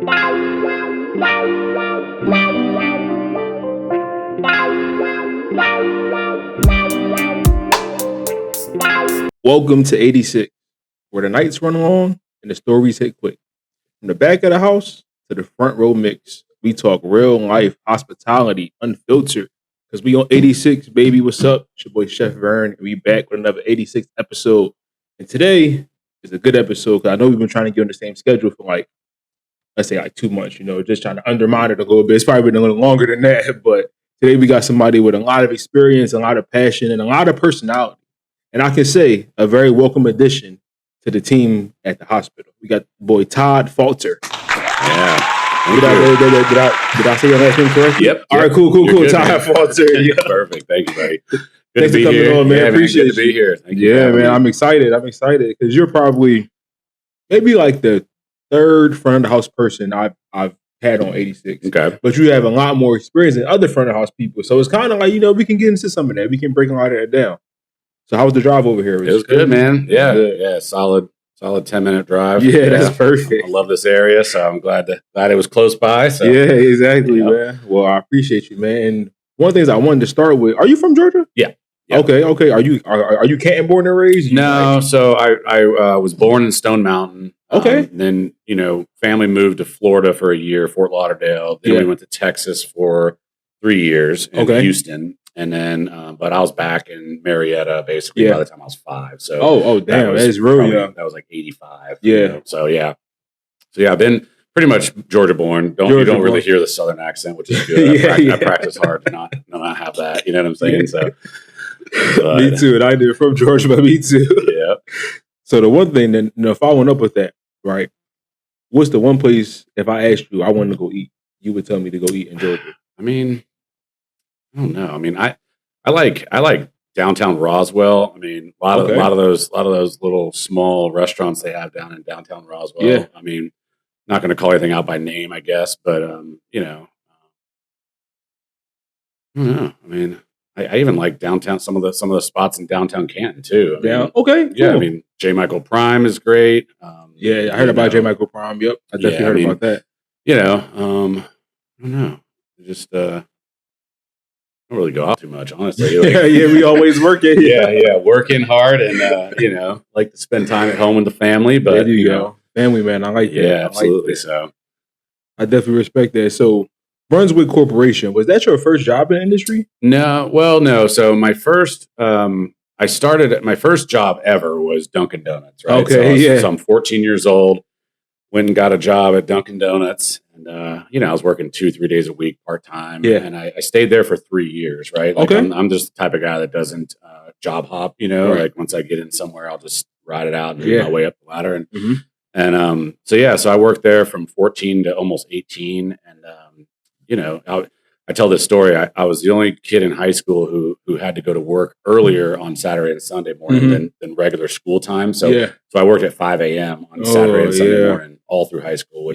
Welcome to 86, where the nights run long and the stories hit quick. From the back of the house to the front row mix, we talk real life hospitality unfiltered. Because we on 86, baby. What's up? It's your boy Chef Vern, and we back with another 86 episode. And today is a good episode because I know we've been trying to get on the same schedule for let's say 2 months, just trying to undermine it a little bit. It's probably been a little longer than that, but today we got somebody with a lot of experience, a lot of passion, and a lot of personality. And I can say a very welcome addition to the team at the hospital. We got boy Todd Falter. Yeah. Did I say your last name correctly? Yep. All right, cool. Good, Todd Falter. Yeah. Perfect. Thank you, buddy. Good Thanks to be for coming here. on, man. Yeah, Appreciate good to be here. Thank you. Yeah, man. I'm excited because you're probably maybe like the third front of the house person I've had on 86. Okay. But you have a lot more experience than other front of the house people. So it's kind of like, we can get into some of that. We can break a lot of that down. So how was the drive over here? It was good, man. Yeah. Yeah. Solid 10-minute drive. Yeah, that's perfect. I love this area, so I'm glad it was close by. So yeah, exactly, man. Well, I appreciate you, man. And one of the things I wanted to start with, are you from Georgia? Yeah. Okay. Are you Canton born and raised? No, so I was born in Stone Mountain. Okay. Then, family moved to Florida for a year, Fort Lauderdale. Then we went to Texas for 3 years in Houston. And then, but I was back in Marietta basically by the time I was 5. So, damn, that is really young. That was like 85. Yeah. So I've been pretty much Georgia born. You don't really hear the Southern accent, which is good. I practice hard to not have that. You know what I'm saying? So, me too. And I did from Georgia, but me too. Yeah. So the one thing then, following up with that, right? What's the one place if I asked you I wanted to go eat, you would tell me to go eat in Georgia? I mean, I don't know. I mean, I like downtown Roswell. I mean, a lot of those little small restaurants they have down in downtown Roswell. Yeah. I mean, not going to call anything out by name, I guess, but I don't know. I mean, I even like downtown some of the spots in downtown Canton too. Okay. Yeah. Cool. I mean, J. Michael Prime is great. I heard about J. Michael Prime. Yep, I definitely heard about that. I don't know. Just I don't really go out too much, honestly. We always working. Working hard and like to spend time at home with the family. But there you go, family man. I like that. Yeah, absolutely. So I definitely respect that. So Brunswick Corporation, was that your first job in the industry? No. So my first, my first job ever was Dunkin' Donuts. Right. Okay. So I'm 14 years old. Went and got a job at Dunkin' Donuts. And, I was working 2-3 days a week part-time. Yeah. And I stayed there for 3 years, right? Like I'm just the type of guy that doesn't job hop, Right. Like once I get in somewhere, I'll just ride it out and move my way up the ladder. And, so I worked there from 14 to almost 18. And, I tell this story. I was the only kid in high school who had to go to work earlier on Saturday and Sunday morning than regular school time. So I worked at 5 a.m. on Saturday and Sunday morning all through high school,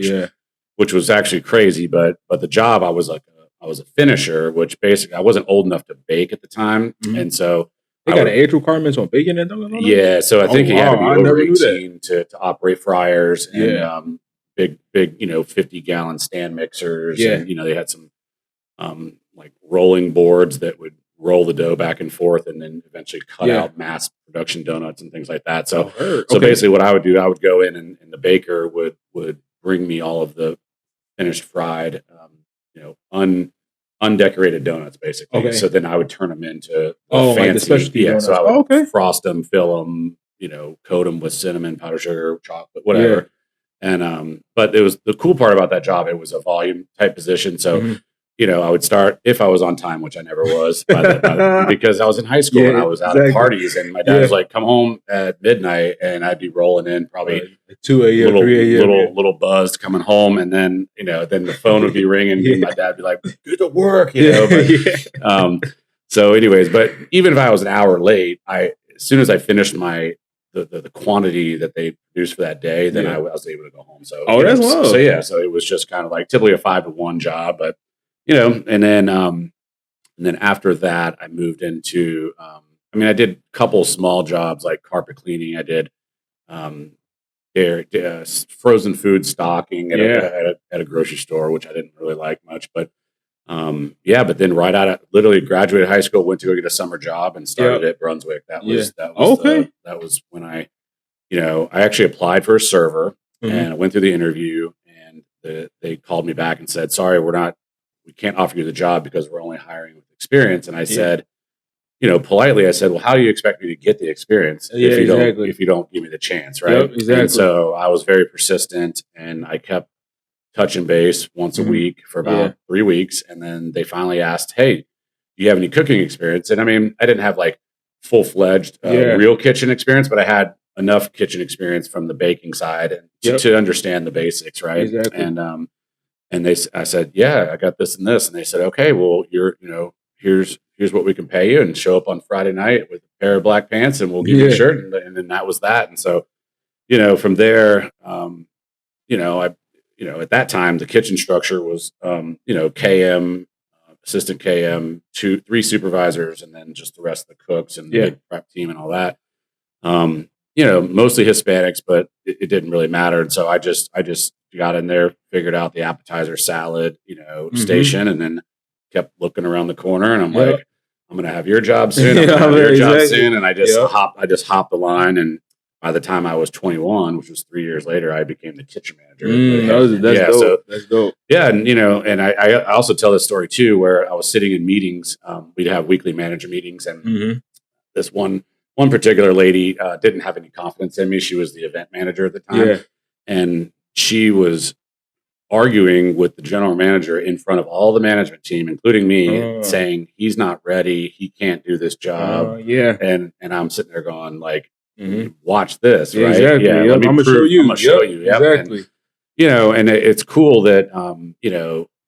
which was actually crazy. But the job, I was a finisher, which basically I wasn't old enough to bake at the time, and so they got age requirements on baking and Dunkin' Donuts? Yeah, so I think you had to be over 18 to operate fryers and big 50-gallon stand mixers. Yeah, and they had some like rolling boards that would roll the dough back and forth and then eventually cut out mass production donuts and things like that. So basically what I would do, I would go in and the baker would bring me all of the finished fried, undecorated donuts basically. Okay. So then I would turn them into fancy, like the specialty donuts. So I would frost them, fill them, coat them with cinnamon, powdered sugar, chocolate, whatever. Yeah. And, but it was the cool part about that job. It was a volume type position. So, I would start if I was on time, which I never was because I was in high school and I was out at parties and my dad was like, come home at midnight and I'd be rolling in probably 2 a.m., 3 a.m. Little buzzed coming home. And then, then the phone would be ringing and my dad would be like, good to work, So anyways, but even if I was an hour late, as soon as I finished the quantity that they produced for that day, then I was able to go home. So, that's love. So it was just kind of like typically a 5-to-1 job, but and then after that, I moved into, I did a couple small jobs like carpet cleaning. I did their frozen food stocking at, at a grocery store, which I didn't really like much. But but then right out of literally graduated high school, went to go get a summer job and started at Brunswick. That was when I actually applied for a server and I went through the interview and they called me back and said, sorry, we can't offer you the job because we're only hiring with experience. And I said, politely, I said, well, how do you expect me to get the experience if you don't give me the chance, right? Yep, exactly. And so I was very persistent and I kept touching base once a week for about 3 weeks. And then they finally asked, hey, do you have any cooking experience? And I mean, I didn't have like full-fledged real kitchen experience, but I had enough kitchen experience from the baking side and to understand the basics, right? Exactly. And I said, yeah, I got this and this. And they said, okay, well, here's what we can pay you, and show up on Friday night with a pair of black pants and we'll give you a shirt. And then that was that. And so, from there, at that time, the kitchen structure was, KM, assistant KM, 3 supervisors, and then just the rest of the cooks and the prep team and all that. Mostly Hispanics, but it didn't really matter. And so I just got in there, figured out the appetizer salad, station, and then kept looking around the corner. And I'm like, I'm going to have your job soon. I'm going to have your job soon. And I just hopped the line. And by the time I was 21, which was 3 years later, I became the kitchen manager. That's dope. So, that's dope. Yeah. And, and I also tell this story too, where I was sitting in meetings. We'd have weekly manager meetings. And this one particular lady didn't have any confidence in me. She was the event manager at the time. Yeah. And she was arguing with the general manager in front of all the management team, including me, saying he's not ready. He can't do this job. And I'm sitting there going like, watch this, right? Exactly. Yeah. I'm going to show you. I'm going to show you. Yep. Exactly. And, and it's cool that,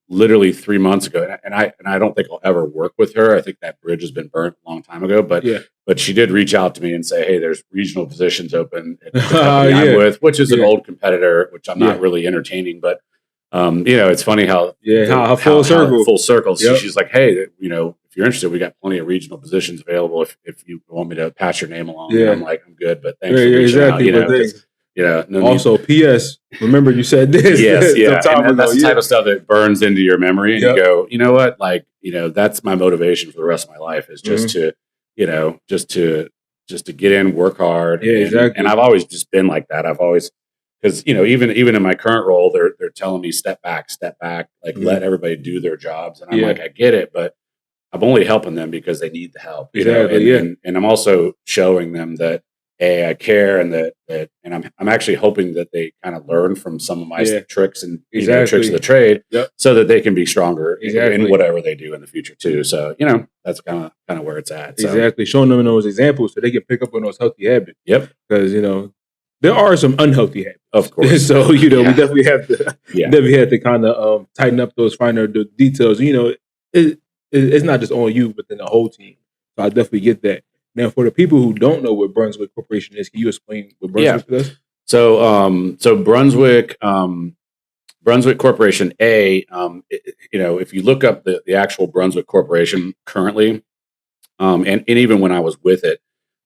literally 3 months ago, and I don't think I'll ever work with her. I think that bridge has been burnt a long time ago, but she did reach out to me and say, hey, there's regional positions open at the company I'm with, which is an old competitor, which I'm not really entertaining, but it's funny how full circle. Yep. She's like, hey, if you're interested, we got plenty of regional positions available if you want me to pass your name along. And I'm like, I'm good, but thanks for reaching out. Also, P.S. Remember you said this. Yes, and that's the type of stuff that burns into your memory, and you go, you know what, like, that's my motivation for the rest of my life is just to, just to get in, work hard. And I've always just been like that. I've always, because even in my current role, they're telling me step back, like let everybody do their jobs, and I'm like, I get it, but I'm only helping them because they need the help. And I'm also showing them that I care, and that I'm actually hoping that they kind of learn from some of my tricks and tricks of the trade, so that they can be stronger in whatever they do in the future too. So that's kind of where it's at. So. Exactly, showing them those examples so they can pick up on those healthy habits. Yep, because there are some unhealthy habits, of course. So we definitely have to kind of tighten up those finer details. It's not just on you, but then the whole team. So I definitely get that. Now, for the people who don't know what Brunswick Corporation is, can you explain what Brunswick is? So Brunswick Corporation, if you look up the actual Brunswick Corporation currently, and even when I was with it,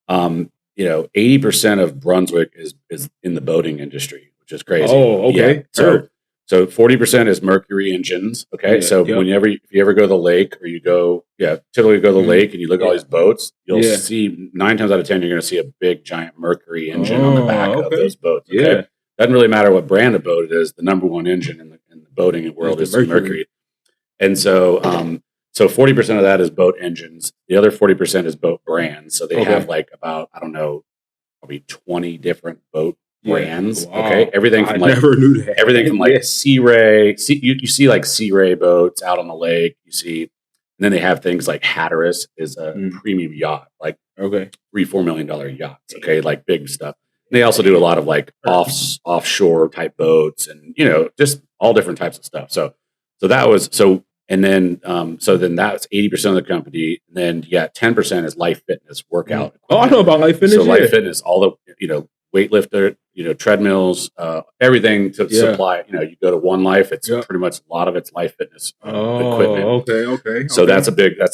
80% of Brunswick is in the boating industry, which is crazy. Oh, okay. Yeah. So 40% is Mercury engines. Okay. If you ever go to the lake, or you typically go to the lake and you look at all these boats, you'll see 9 times out of 10, you're going to see a big giant Mercury engine on the back of those boats. Okay? Yeah. Doesn't really matter what brand of boat it is. The number one engine in the boating world is Mercury. And so 40% of that is boat engines. The other 40% is boat brands. So they have like about, I don't know, probably 20 different boat brands. Wow. Okay. Everything from never knew that. Everything from like Sea Ray. You see like Sea Ray boats out on the lake. You see, and then they have things like Hatteras is a premium yacht, like $3-4 million yachts. Okay. Like big stuff. And they also do a lot of like offshore type boats, and just all different types of stuff. So that was and then that's 80% of the company. And then 10% is life fitness workout. Oh, I know about life fitness. So life fitness, all the weightlifter, treadmills, everything to supply. You go to One Life, it's pretty much a lot of it's life fitness equipment. Okay. So that's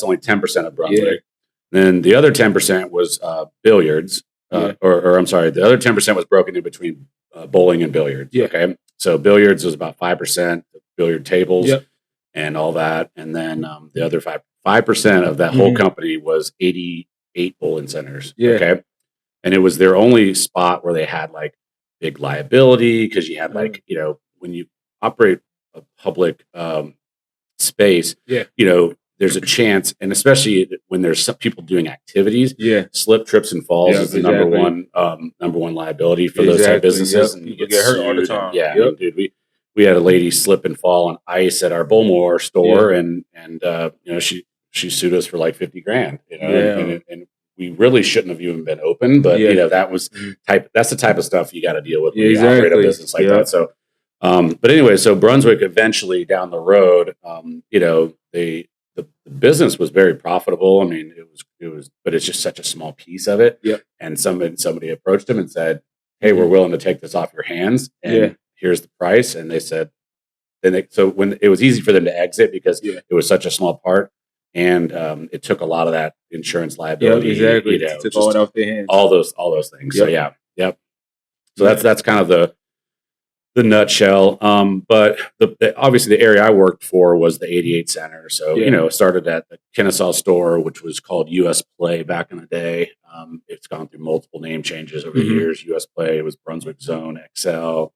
only 10% of Brunswick. Then the other 10% was billiards. or I'm sorry, the other 10% was broken in between bowling and billiards. Yeah. Okay. So billiards was about 5%, billiard tables Yep. and all that. And then the other 5% of that whole company was 88 bowling centers. Yeah. Okay. And it was their only spot where they had like big liability because you had like, you know, when you operate a public space, you know, there's a chance, and especially when there's some people doing activities, slip, trips, and falls is the number one liability for those type of businesses. And people get hurt all the time. I mean, dude, we had a lady slip and fall on ice at our Bullmore store, and you know, she sued us for like $50,000. You know, and we really shouldn't have even been open, but you know, that's the type of stuff you got to deal with when you operate a business like that. So, but anyway, so Brunswick eventually down the road, you know, the business was very profitable. I mean, it was, but it's just such a small piece of it. And somebody approached him and said, "Hey, we're willing to take this off your hands, and here's the price." And they said, so when it was easy for them to exit because it was such a small part. And it took a lot of that insurance liability. You know, took all it off their hands. All those things. So So that's kind of the nutshell. But obviously the area I worked for was the 88 Center. So you know, it started at the Kennesaw store, which was called US Play back in the day. It's gone through multiple name changes over the years. US Play, it was Brunswick Zone XL.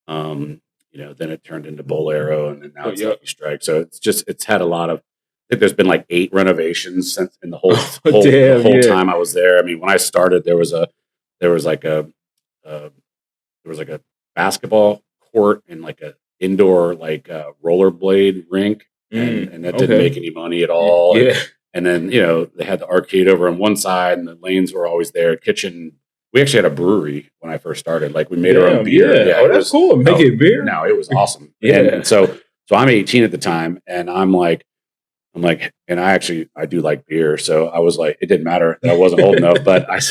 You know, then it turned into Bolero, and then now it's Lucky Strike. So it's had a lot of. I think there's been like 8 renovations since in the whole time I was there. I mean, when I started, there was like a basketball court and like a indoor like rollerblade rink, and that didn't make any money at all. And then, you know, they had the arcade over on one side, and the lanes were always there. Kitchen. We actually had a brewery when I first started. Like we made our own beer. That's cool. Making beer. No, it was awesome. And so I'm 18 at the time, and I'm like, and I do like beer. So I was like, it didn't matter that I wasn't old enough, but I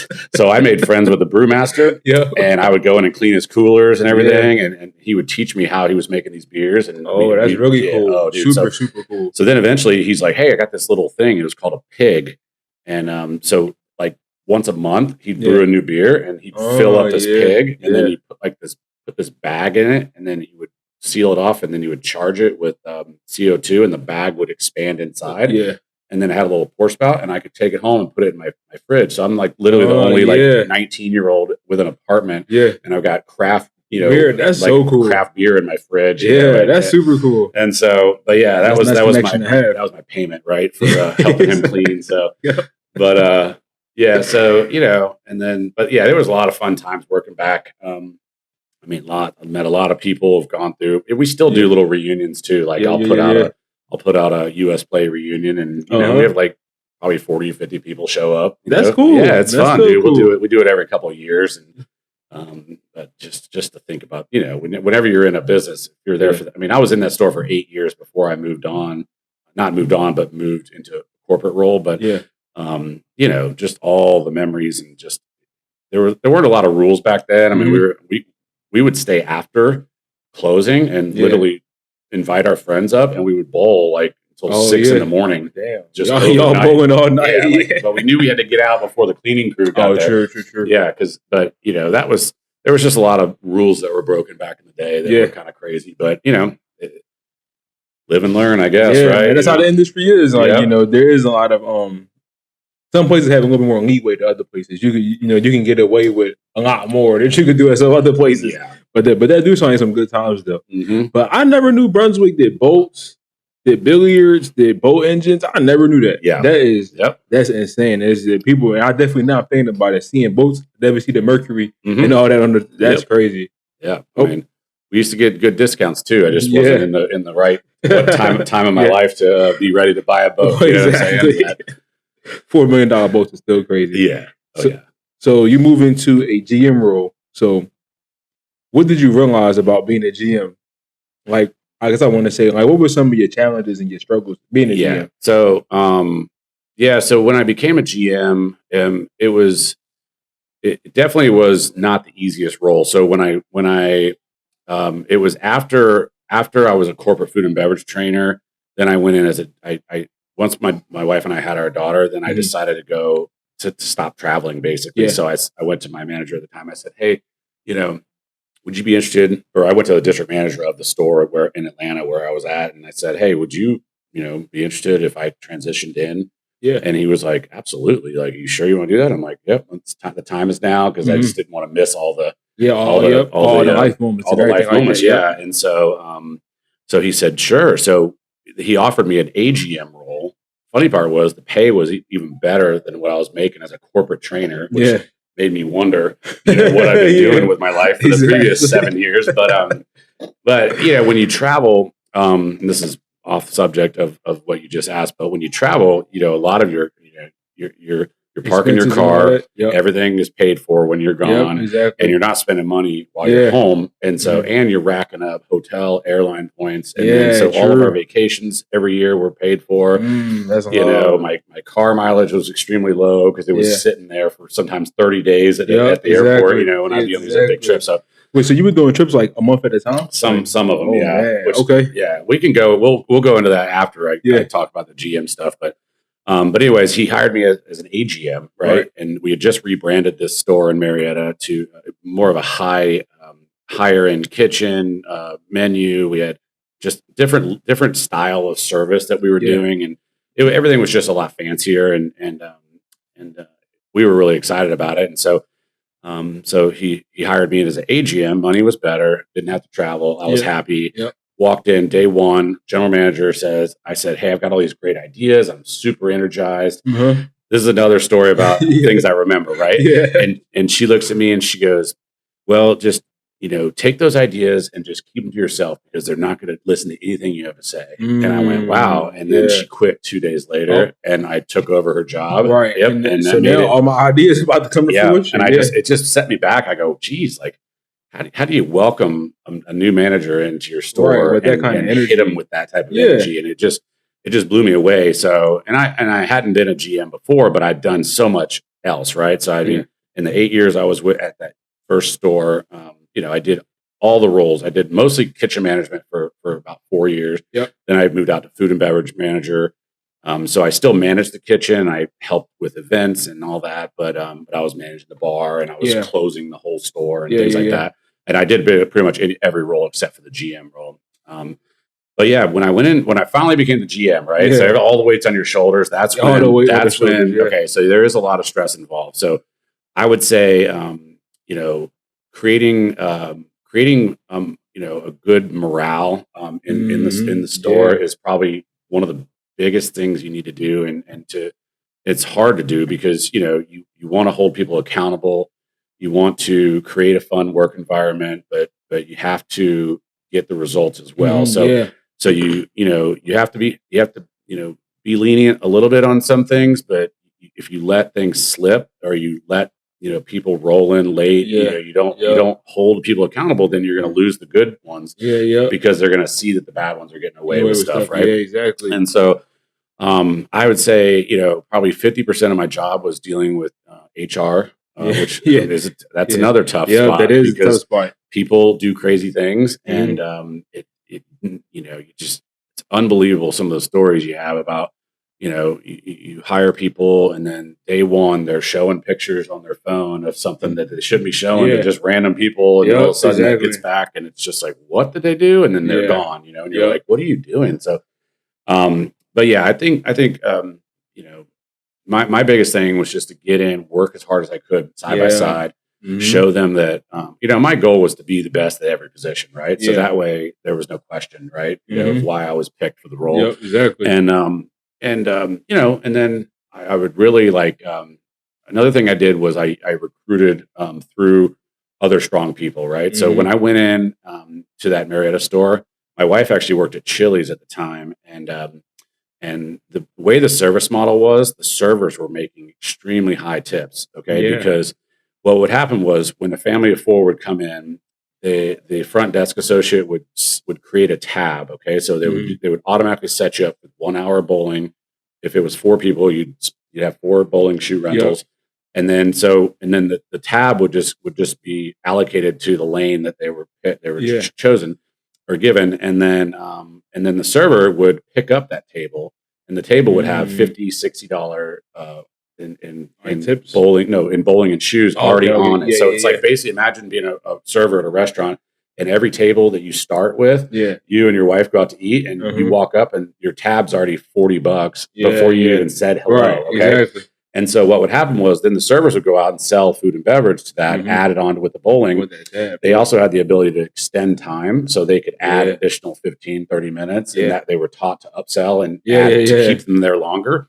made friends with the brewmaster, and I would go in and clean his coolers and everything. And he would teach me how he was making these beers. And that's really cool. Oh, dude, super cool. So then eventually he's like, hey, I got this little thing. It was called a pig. And so like once a month he'd brew a new beer, and he'd fill up this pig, and then he'd put this bag in it, and then he would seal it off, and then you would charge it with CO2, and the bag would expand inside. And then it had a little pour spout, and I could take it home and put it in my fridge. So I'm like literally the only like 19-year-old with an apartment. And I've got craft, you know, beer. That's like so cool. Craft beer in my fridge. That's super cool. And so, but that was my payment, right, for helping him clean. So, but so you know, and then, but there was a lot of fun times working back. I mean, I met a lot of people who've gone through. We still do little reunions too. Like I'll put out a US Play reunion, and you know, we have like probably 40 or 50 people show up. That's cool. Yeah, it's fun, dude. Cool. We do it every couple of years, and but just to think about, you know, whenever you're in a business, you're there for. I mean, I was in that store for 8 years before I moved but moved into a corporate role. But you know, just all the memories, and just there weren't a lot of rules back then. I mean, we would stay after closing and literally invite our friends up, and we would bowl like until 6 in the morning. Damn. Just y'all bowling all night. But we knew we had to get out before the cleaning crew got there. True. Yeah, but you know, there was just a lot of rules that were broken back in the day that were kind of crazy. But you know, live and learn, I guess, right? And that's how the industry is. Like, you know, there is a lot of some places have a little bit more leeway to other places. You can get away with a lot more than you could do at some other places. But that do sound like some good times though. But I never knew Brunswick did boats, did billiards, did boat engines. I never knew that. That's insane. There's people, and I definitely not thinking about it. Seeing boats, never see the Mercury and all that. That's crazy. Yeah, I mean, we used to get good discounts too. I just wasn't in the right time of my life to be ready to buy a boat. You know what I'm saying? $4 million boats is still crazy. So you move into a GM role. So what did you realize about being a GM? Like, I guess I want to say, like, what were some of your challenges and your struggles being a GM? So, so when I became a GM, it definitely was not the easiest role. So when I it was after I was a corporate food and beverage trainer, then I went in as once my wife and I had our daughter, then I decided to go to stop traveling basically. Yeah. So I went to my manager at the time. I said, hey, would you be interested? Or I went to the district manager of the store where in Atlanta where I was at, and I said, hey, would you, be interested if I transitioned in? Yeah. And he was like, absolutely. Like, you sure you want to do that? I'm like, yep. The time is now, because I just didn't want to miss all the life moments, all the life moments. Yeah. And so, so he said, sure. So he offered me an AGM role. Funny part was the pay was even better than what I was making as a corporate trainer, which made me wonder, what I've been doing with my life for the previous 7 years. But when you travel, and this is off subject of what you just asked, but when you travel, a lot of your parking your car, everything is paid for when you're gone, and you're not spending money while you're home. And so, and you're racking up hotel, airline points. And then, so all of our vacations every year were paid for. That's my car mileage was extremely low because it was sitting there for sometimes 30 days at the airport, when I'd be on these big trips. So, wait, so you were doing trips like a month at a time? Some of them, yeah. Man. Which, okay. Yeah, we can go. We'll go into that after I talk about the GM stuff. But anyways, he hired me as an AGM, right? And we had just rebranded this store in Marietta to more of a higher end kitchen menu. We had just different style of service that we were doing, and everything was just a lot fancier, and we were really excited about it. And so. So he hired me as an AGM. Money was better. Didn't have to travel. I was happy. Yep. Walked in day one. General manager I said, hey, I've got all these great ideas. I'm super energized. Mm-hmm. This is another story about things I remember, right? And she looks at me and she goes, well, just take those ideas and just keep them to yourself, because they're not going to listen to anything you have to say. And I went, wow. And then she quit 2 days later, and I took over her job. Right. Yep. And so now all my ideas about to come to fruition. And it just set me back. I go, geez, like, how do you welcome a new manager into your store with that kind of energy, hit them with that type of energy? And it just blew me away. So, and I hadn't been a GM before, but I'd done so much else. Right. So I mean, in the 8 years I was at that first store, I did all the roles. I did mostly kitchen management for about 4 years. Yep. Then I moved out to food and beverage manager. So I still managed the kitchen. I helped with events and all that, but I was managing the bar, and I was closing the whole store and things like that. And I did pretty much every role except for the GM role. But yeah, when I finally became the GM, right? So all the weight's on your shoulders. That's when, okay, so there is a lot of stress involved. So I would say, creating a good morale in the store is probably one of the biggest things you need to do, and it's hard to do because you want to hold people accountable, you want to create a fun work environment, but you have to get the results as well. So you have to be be lenient a little bit on some things, but if you let things slip, or you let people roll in late, you don't hold people accountable, then you're going to lose the good ones because they're going to see that the bad ones are getting away with stuff, right? Yeah, exactly. And so I would say, probably 50% of my job was dealing with HR, which that's another tough spot. That is a tough spot. People do crazy things, and it's unbelievable some of the stories you have about, you hire people, and then day one they're showing pictures on their phone of something that they shouldn't be showing to just random people, and all of a sudden it gets back, and it's just like, what did they do? And then they're gone, and you're like, what are you doing? So, but yeah, I think my biggest thing was just to get in, work as hard as I could side by side, show them that, my goal was to be the best at every position, right? So that way there was no question, right? Of why I was picked for the role. Yep, exactly. And then I would really like, another thing I did was I recruited through other strong people, right? So when I went in to that Marietta store, my wife actually worked at Chili's at the time, and the way the service model was, the servers were making extremely high tips, because what would happen was when a family of four would come in, the front desk associate would create a tab. So they would automatically set you up with 1 hour of bowling. If it was 4 people, you'd have 4 bowling shoe rentals, and then the tab would just be allocated to the lane that they were chosen or given, and then the server would pick up that table, and the table would have $50, $60 tips? bowling, in bowling and shoes already on it. Yeah, So it's like basically imagine being a server at a restaurant, and every table that you start with, you and your wife go out to eat, and you walk up and your tab's already $40 before you even said hello. Right, okay. exactly. And so what would happen was then the servers would go out and sell food and beverage to that, added on with the bowling. They also had the ability to extend time, so they could add additional 15, 30 minutes, and that they were taught to upsell and add to keep them there longer.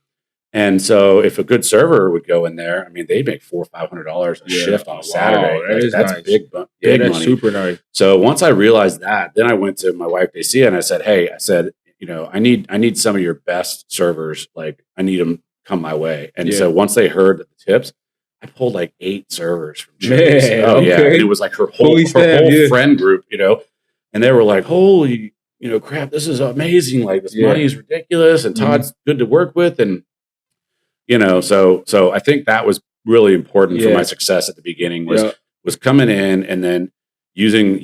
And so if a good server would go in there, I mean, they'd make $400 or $500 a shift on a Saturday. That's nice. big That's money. Super nice. So once I realized that, then I went to my wife, Dacia, and I said, hey, I need some of your best servers. Like, I need them come my way. And so once they heard the tips, I pulled like 8 servers from Chili's. And it was like her whole friend group, and they were like, holy, crap, this is amazing. Like, this money is ridiculous, and Todd's good to work with. And, so I think that was really important for my success at the beginning was coming in and then using,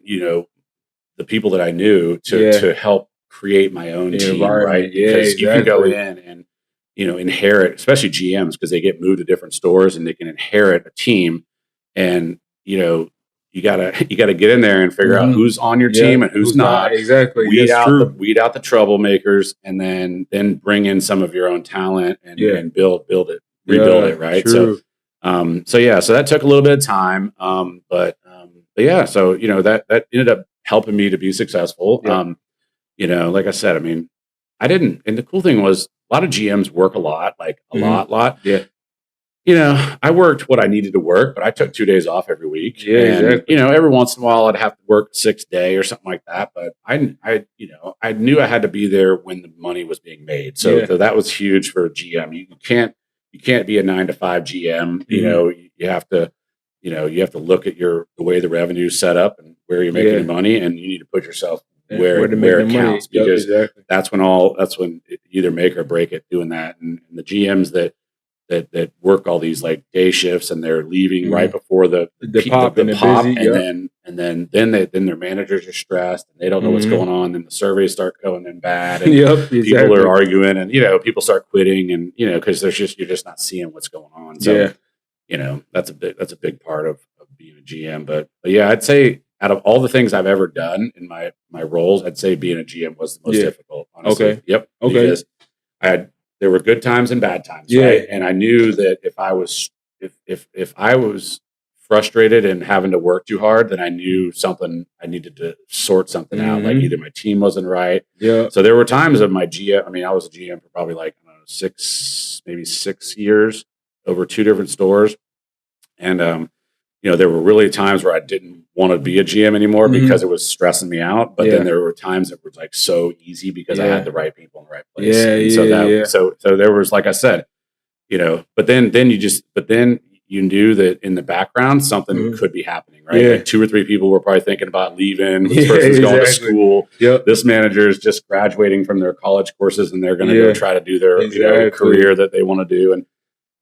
the people that I knew to help create my own team, right? Because you can go in and, inherit, especially GMs, because they get moved to different stores and they can inherit a team. And, you gotta get in there and figure out who's on your team and who's not. Exactly. Weed out the troublemakers, and then bring in some of your own talent and rebuild it, right? True. So that took a little bit of time. But so that ended up helping me to be successful. Like I said, I mean, I didn't, and the cool thing was a lot of GMs work a lot, like a lot. Yeah. I worked what I needed to work, but I took 2 days off every week. Yeah, and, exactly. Every once in a while I'd have to work 6th day or something like that. But I knew I had to be there when the money was being made. So that was huge for a GM. You can't be a 9-to-5 GM. You have to look at the way the revenue's set up and where you're making your money, and you need to put yourself where it counts, because that's when it either make or break it doing that. And the GMs that work all these like day shifts, and they're leaving right before the pop, and then their managers are stressed and they don't know what's going on, and the surveys start going in bad, and people are arguing, and people start quitting, and because you're just not seeing what's going on. So that's a big part of being a GM. But I'd say out of all the things I've ever done in my roles, I'd say being a GM was the most difficult, honestly. Okay. Yep. Okay. Because there were good times and bad times, right? And I knew that if I was frustrated and having to work too hard, then I knew I needed to sort something out. Like either my team wasn't right. Yeah. So there were times of my GM. I mean, I was a GM for probably like 6 years over 2 different stores, and there were really times where I didn't want to be a GM anymore because it was stressing me out. But then there were times that were like so easy because I had the right people in the right place. So there was, like I said, but then you knew that in the background something could be happening, right? Like 2 or 3 people were probably thinking about leaving. This person's going to school. Yep. This manager is just graduating from their college courses, and they're going to go try to do their career that they want to do. And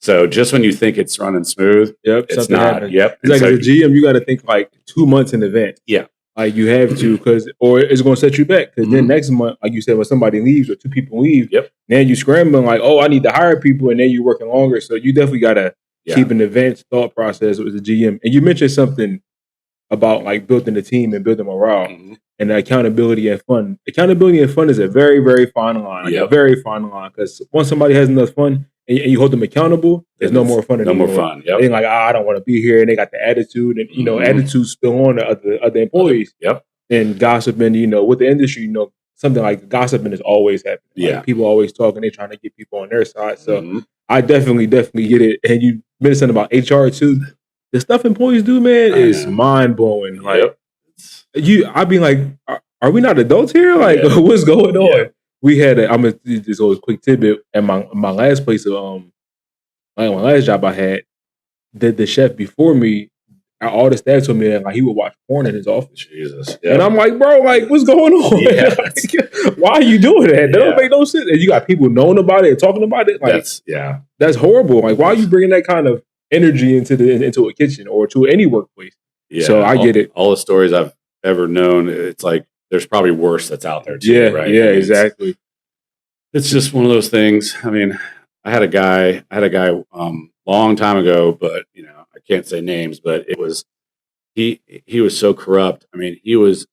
so just when you think it's running smooth, it's not. Happens. Yep. It's like as a GM, you got to think like 2 months in advance. Yeah. Like you have to, or it's going to set you back. Because then next month, like you said, when somebody leaves or 2 people leave, then you scrambling like, oh, I need to hire people, and then you're working longer. So you definitely got to keep an advanced thought process as a GM. And you mentioned something about like building a team and building morale and accountability and fun. Accountability and fun is a very, very fine line. A very fine line, because once somebody has enough fun and you hold them accountable, there's no more fun anymore. No more fun. Yep. They're like, I don't want to be here, and they got the attitude, and attitudes spill on to other employees. And gossiping, with the industry, something like gossiping is always happening. Like, people always talking, they're trying to get people on their side. So I definitely get it. And you mentioned something about HR too. The stuff employees do, man, is mind blowing. Like I'd be like, are we not adults here? Like, what's going on? We had I'm gonna just always quick tidbit at my last place of my last job I had. The chef before me, all the staff told me that like he would watch porn in his office. Jesus. And I'm like, bro, like, what's going on? Like, why are you doing that? That don't make no sense. And you got people knowing about it and talking about it. Like, that's horrible. Like, why are you bringing that kind of energy into a kitchen or to any workplace? So I get it. All the stories I've ever known, it's like there's probably worse that's out there too, right? Yeah, exactly. It's just one of those things. I mean, I had a guy long time ago, but I can't say names, but it was he was so corrupt. I mean, he was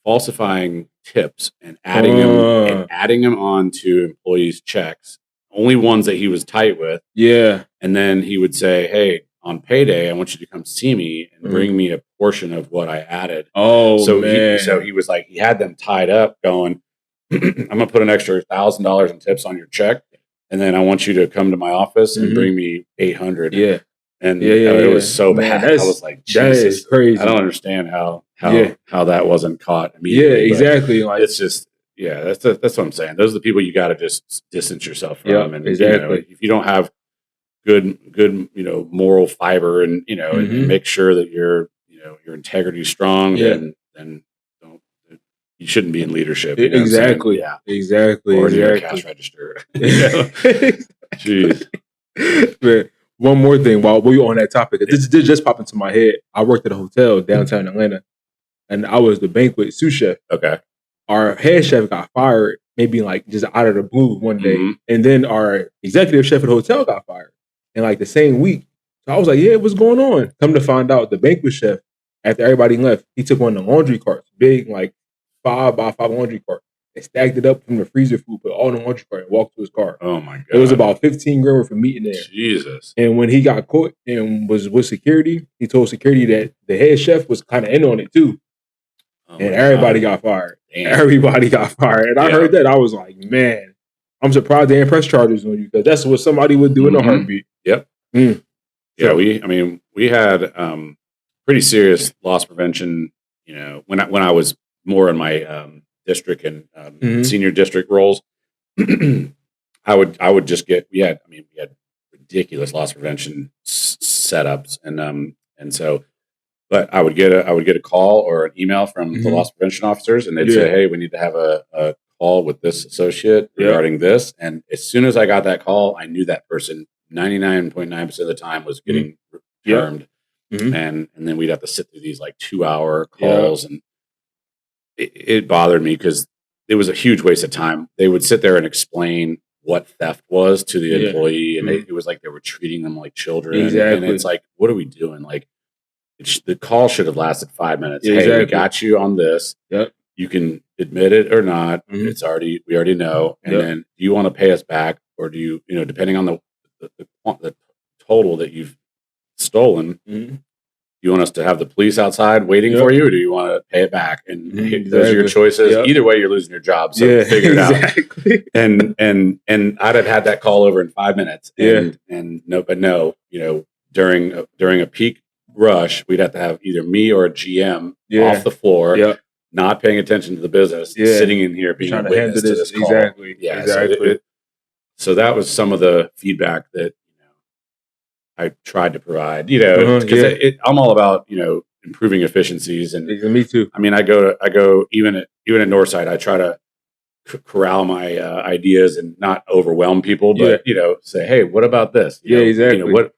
falsifying tips and adding them on to employees' checks, only ones that he was tight with. Yeah. And then he would say, "Hey, on payday, I want you to come see me and bring me a portion of what I added." Oh, so man. he was like, he had them tied up going, "I'm going to put an extra $1,000 in tips on your check. And then I want you to come to my office and bring me 800." Yeah. And it was so bad. I was like, Jesus, that is crazy. I don't understand how that wasn't caught immediately. Yeah, exactly. Like, it's just, that's what I'm saying. Those are the people you got to just distance yourself from. Yeah, and exactly. If you don't have good moral fiber and and make sure that your integrity is strong, then don't. You shouldn't be in leadership. Exactly. Yeah. Exactly. Or near a cash register. Jeez. Man, one more thing while we're on that topic. This just popped into my head. I worked at a hotel downtown Atlanta, and I was the banquet sous chef. Okay. Our head chef got fired, maybe like just out of the blue one day, and then our executive chef at the hotel got fired, and like the same week. So I was like, "Yeah, what's going on?" Come to find out, the banquet chef, after everybody left, he took one of the laundry carts, big like 5x5 laundry cart, and stacked it up from the freezer food, put all in the laundry cart, and walked to his car. Oh my God! It was about 15 grand worth of meat in there. Jesus! And when he got caught and was with security, he told security that the head chef was kind of in on it too. And everybody got fired. Damn. Everybody got fired. And I heard that. I was like, man, I'm surprised they didn't press charges on you, because that's what somebody would do in a heartbeat. Yep. Yeah, we had pretty serious loss prevention. When I was more in my district and senior district roles, I would just get we had ridiculous loss prevention setups, and so. But I would get a call or an email from the loss prevention officers, and they'd say, "Hey, we need to have a call with this associate regarding this." And as soon as I got that call, I knew that person 99.9% of the time was getting termed, and then we'd have to sit through these like 2-hour calls, and it bothered me because it was a huge waste of time. They would sit there and explain what theft was to the employee, and it was like they were treating them like children. Exactly. And it's like, what are we doing? Like, the call should have lasted 5 minutes. Exactly. Hey, we got you on this. Yep. You can admit it or not. We already know. And then, do you want to pay us back, or do you, depending on the total that you've stolen, do you want us to have the police outside waiting for you, or do you want to pay it back? And those are your choices. Either way, you're losing your job. So figure it out. And I'd have had that call over in 5 minutes. And no, during a peak rush, we'd have to have either me or a GM off the floor, not paying attention to the business, sitting in here being a witness to this call. Exactly. Yeah, exactly. So that was some of the feedback that I tried to provide. Because I'm all about improving efficiencies, and me too. I mean, I go even at Northside, I try to corral my ideas and not overwhelm people, but say, hey, what about this? Exactly.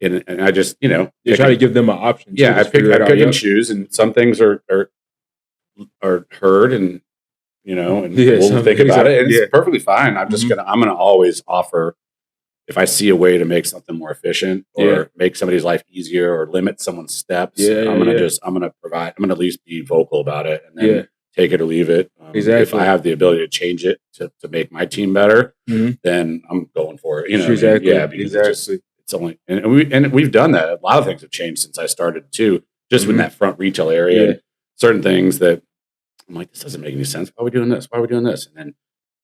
And I just, you try to give them an option. Yeah, I pick and choose, and some things are heard, and and we'll think about it. And it's perfectly fine. I'm just I'm gonna always offer, if I see a way to make something more efficient or make somebody's life easier or limit someone's steps, I'm gonna provide. I'm gonna at least be vocal about it, and then take it or leave it. If I have the ability to change it to make my team better, then I'm going for it. Exactly. Because it's only, and we've done that. A lot of things have changed since I started too, just in that front retail area. And certain things that I'm like, this doesn't make any sense. Why are we doing this? Why are we doing this? And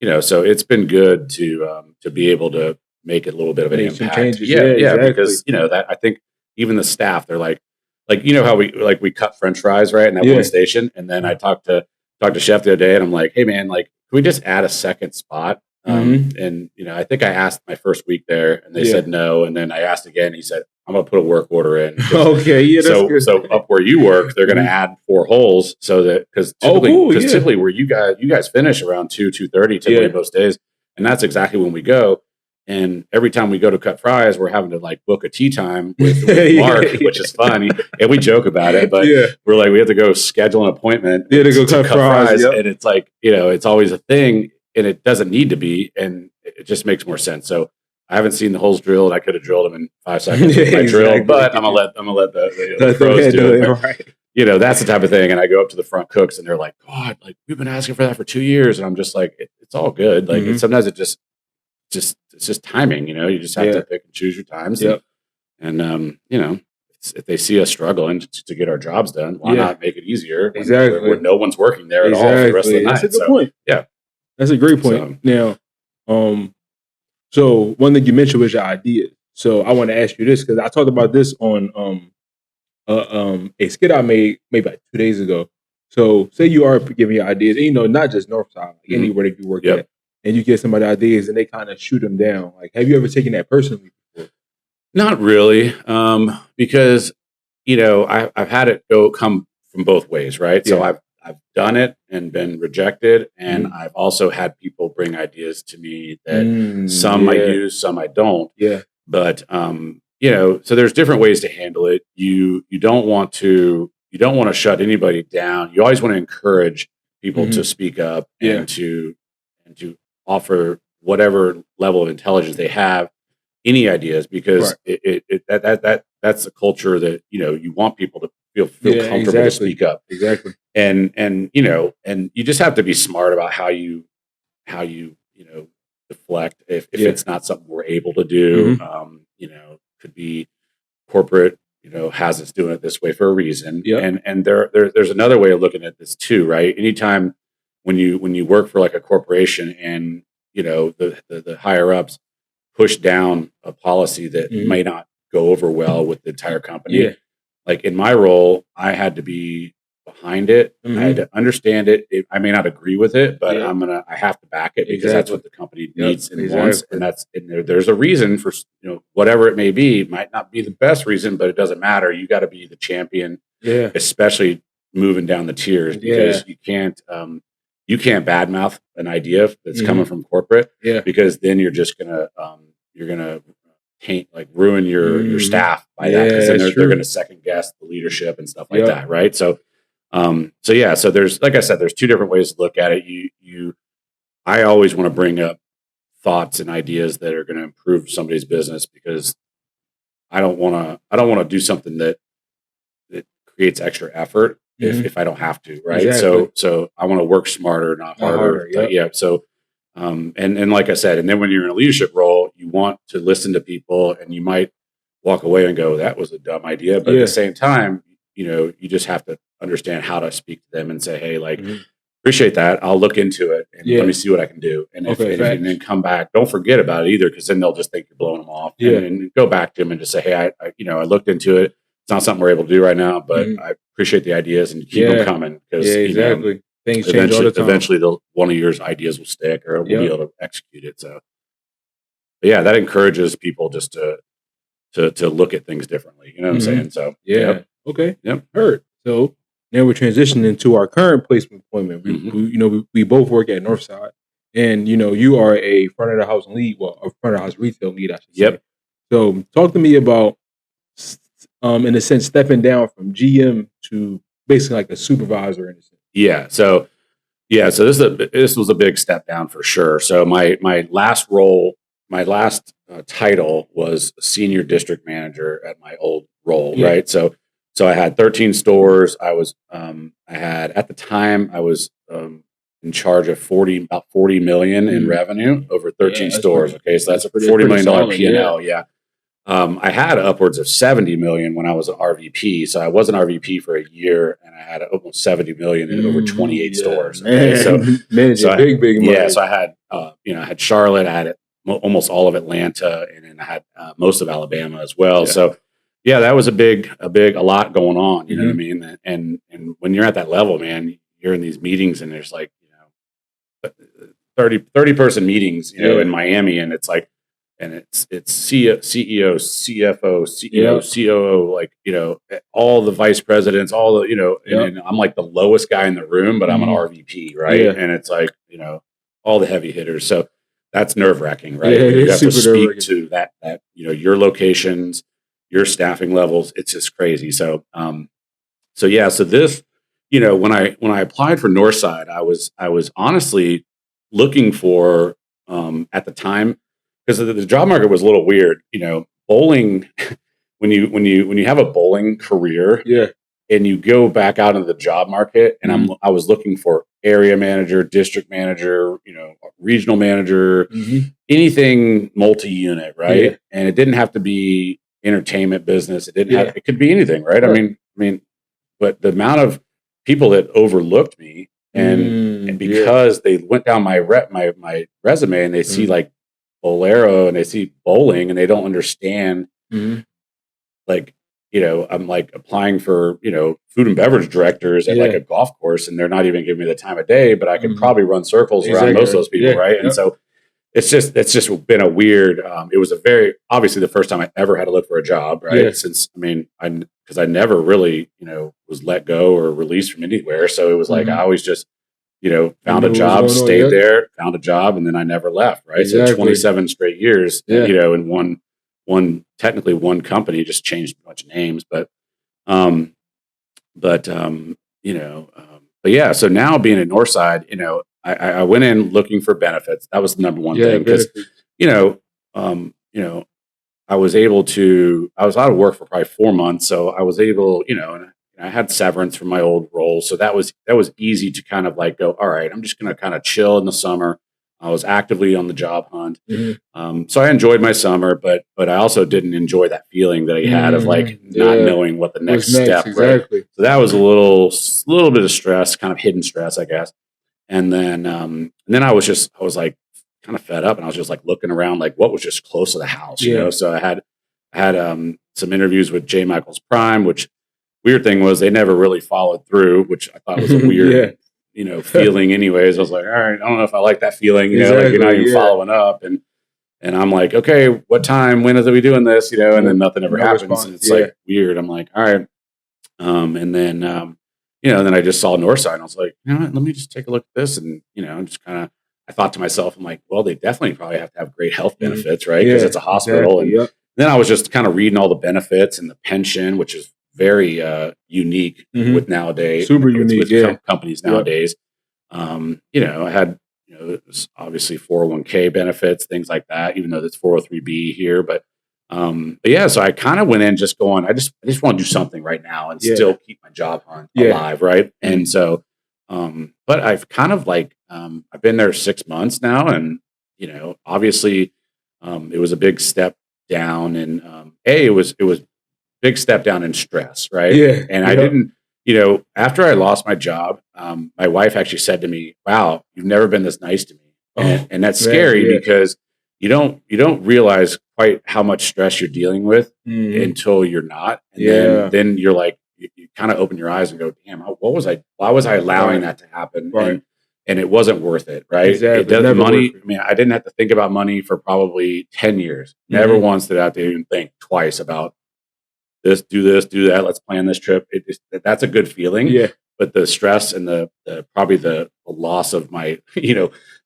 then, so it's been good to be able to make a little bit of an impact. Changes. Exactly. Because that, I think even the staff, they're like how we cut French fries right in that one station, and then I talked to Chef the other day, and I'm like, hey man, like, can we just add a second spot? And I think I asked my first week there, and they said no. And then I asked again. He said, I'm gonna put a work order in. Okay, that's good. So up where you work, they're gonna add 4 holes, so that because typically where you guys finish around 2:30 typically most days, and that's exactly when we go. And every time we go to cut fries, we're having to like book a tea time with Mark, which is funny, and we joke about it. But we're like, we have to go schedule an appointment to go cut fries. And it's like it's always a thing. And it doesn't need to be, and it just makes more sense. So I haven't seen the holes drilled. I could have drilled them in 5 seconds with my drill, but I'm gonna let the pros do it. But, right. That's the type of thing. And I go up to the front cooks, and they're like, "God, like we've been asking for that for 2 years," and I'm just like, "It's all good." Like sometimes it's just timing. You just have to pick and choose your times. Yep. And if they see us struggling to get our jobs done, why not make it easier? Exactly. When no one's working there at all for the rest of the night. That's a good point. Yeah, that's a great point. Now, so one thing you mentioned was your idea. So I want to ask you this because I talked about this on a skit I made maybe like 2 days ago. So say you are giving your ideas, and not just Northside, like anywhere that you work at, and you get somebody ideas and they kind of shoot them down. Like, have you ever taken that personally before? Not really, because I've had it come from both ways, right? So I've done it and been rejected, and I've also had people bring ideas to me that some I use, some I don't. Yeah. But so there's different ways to handle it. You don't want to shut anybody down. You always want to encourage people to speak up and to offer whatever level of intelligence they have, any ideas, because that's a culture that you want people to feel comfortable to speak up. Exactly. And you just have to be smart about how you deflect if it's not something we're able to do. Could be corporate has us doing it this way for a reason. And there's another way of looking at this too, right? Anytime when you work for like a corporation and the higher ups push down a policy that may not go over well with the entire company. Like in my role, I had to be behind it. I had to understand it. I may not agree with it, but I have to back it because that's what the company needs and wants. And there's a reason for, whatever it may be. It might not be the best reason, but it doesn't matter. You got to be the champion, especially moving down the tiers, because you can't badmouth an idea that's coming from corporate, because then you're just gonna ruin your staff by that, because then they're going to second guess the leadership and stuff like that, right? So there's, like I said, there's two different ways to look at it. I always want to bring up thoughts and ideas that are going to improve somebody's business, because I don't want to do something that creates extra effort if I don't have to, right? Exactly. So I want to work smarter, not harder. So, and like I said, and then when you're in a leadership role, you want to listen to people, and you might walk away and go, that was a dumb idea. But at the same time, you just have to understand how to speak to them and say, hey, like, appreciate that. I'll look into it and let me see what I can do. And and then come back, don't forget about it either, because then they'll just think you're blowing them off. And go back to them and just say, hey, I looked into it. It's not something we're able to do right now, but I appreciate the ideas, and keep them coming, because things change all the time. Eventually, one of your ideas will stick, or we'll be able to execute it. So, but that encourages people just to look at things differently. You know what I'm saying? So, okay, heard. So now we're transitioning to our current placement employment. We both work at Northside, and you are a front of the house lead, a front of the house retail lead, I should say. So talk to me about, in a sense, stepping down from GM to basically like a supervisor in a sense. So this was a big step down for sure. So my last role, my last title was senior district manager at my old role, right? So I had 13 stores. I was at the time I was in charge of about 40 million in revenue over 13 stores. Okay, so that's a $40 million P&L. I had upwards of 70 million when I was an RVP. So I was an RVP for a year, and I had almost 70 million in over 28 stores. Okay? So big money. Yeah. So I had, I had Charlotte, I had almost all of Atlanta, and then I had most of Alabama as well. So that was a lot going on. You know what I mean? And when you're at that level, man, you're in these meetings, and there's like, 30 person meetings, in Miami, and it's like, and it's CEO, CFO, CEO, COO, like, all the vice presidents, all the, and I'm like the lowest guy in the room, but I'm an RVP, right? And it's like, all the heavy hitters. So that's nerve wracking, right? You have to speak to that, your locations, your staffing levels. It's just crazy. So this, when I applied for Northside, I was honestly looking for at the time, because the job market was a little weird. Bowling, when you have a bowling career, and you go back out into the job market, and I was looking for area manager, district manager, regional manager, anything multi-unit, right? Yeah. And it didn't have to be entertainment business. It didn't have. It could be anything, right? I mean, but the amount of people that overlooked me, and because they went down my resume and they see like Bolero and they see bowling and they don't understand, like, I'm like applying for, food and beverage directors at like a golf course, and they're not even giving me the time of day, but I could probably run circles around most of those people. Right. And so it's just been a weird, it was obviously the first time I ever had to look for a job. Right. Since, because I never really, was let go or released from anywhere. So it was like, I always just, found a job, stayed there, found a job, and then I never left. Right. Exactly. So 27 straight years, in technically one company, just changed a bunch of names, but yeah. So now being at Northside, I went in looking for benefits. That was the number one thing, because, I was out of work for probably 4 months. So I was able, and I had severance from my old role. So that was easy to kind of like go, all right, I'm just going to kind of chill in the summer. I was actively on the job hunt. So I enjoyed my summer, but I also didn't enjoy that feeling that I had of like not knowing what the next step. Exactly. Right? So that was a little bit of stress, kind of hidden stress, I guess. And then I was like kind of fed up, and I was just like looking around, like what was just close to the house, So I had some interviews with J. Michael's Prime, which weird thing was they never really followed through, which I thought was a weird, feeling anyways. I was like, all right, I don't know if I like that feeling, like you're not even following up. And I'm like, okay, what time, when are we doing this? And then nothing ever happens. And it's like weird. I'm like, all right. And then, then I just saw Northside, and I was like, let me just take a look at this. And, just kind of, I thought to myself, I'm like, well, they definitely probably have to have great health benefits, right? Because it's a hospital. Exactly. And then I was just kind of reading all the benefits and the pension, which is very unique with nowadays. Super unique with companies nowadays. I had, it was obviously 401k benefits, things like that, even though that's 403b here. But yeah, so I kind of went in just going, I just want to do something right now and still keep my job hunt alive. Right. And so, but I've kind of like, I've been there 6 months now, and, obviously it was a big step down, and it was big step down in stress. Right. Yeah. And I didn't, after I lost my job, my wife actually said to me, wow, you've never been this nice to me. And that's scary because you don't realize quite how much stress you're dealing with until you're not. And then you're like, you kind of open your eyes and go, damn, why was I allowing that to happen? Right. And it wasn't worth it. Right. Exactly. It doesn't money. I didn't have to think about money for probably 10 years. Never once did I have to even think twice about this, do that. Let's plan this trip. That's a good feeling. Yeah. But the stress and the probably the loss of my, just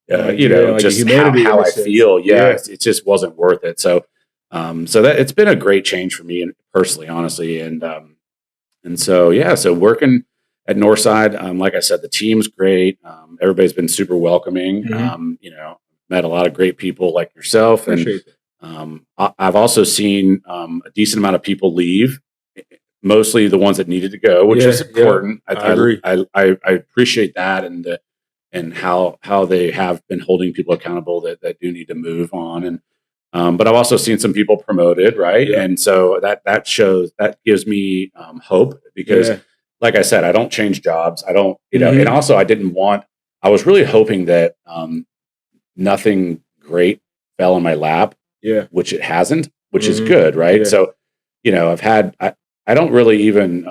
how I feel. It just wasn't worth it. So, so that it's been a great change for me, and personally, honestly. And so working at Northside, like I said, the team's great. Everybody's been super welcoming. Met a lot of great people like yourself. Appreciate it. I've also seen a decent amount of people leave, mostly the ones that needed to go, which is important. I agree. I appreciate that, and how they have been holding people accountable that do need to move on. And but I've also seen some people promoted, right? Yeah. And so that gives me hope, because like I said, I don't change jobs. I don't, and also I was really hoping that nothing great fell in my lap. Yeah, which it hasn't, which is good, right? Yeah. So, I don't really even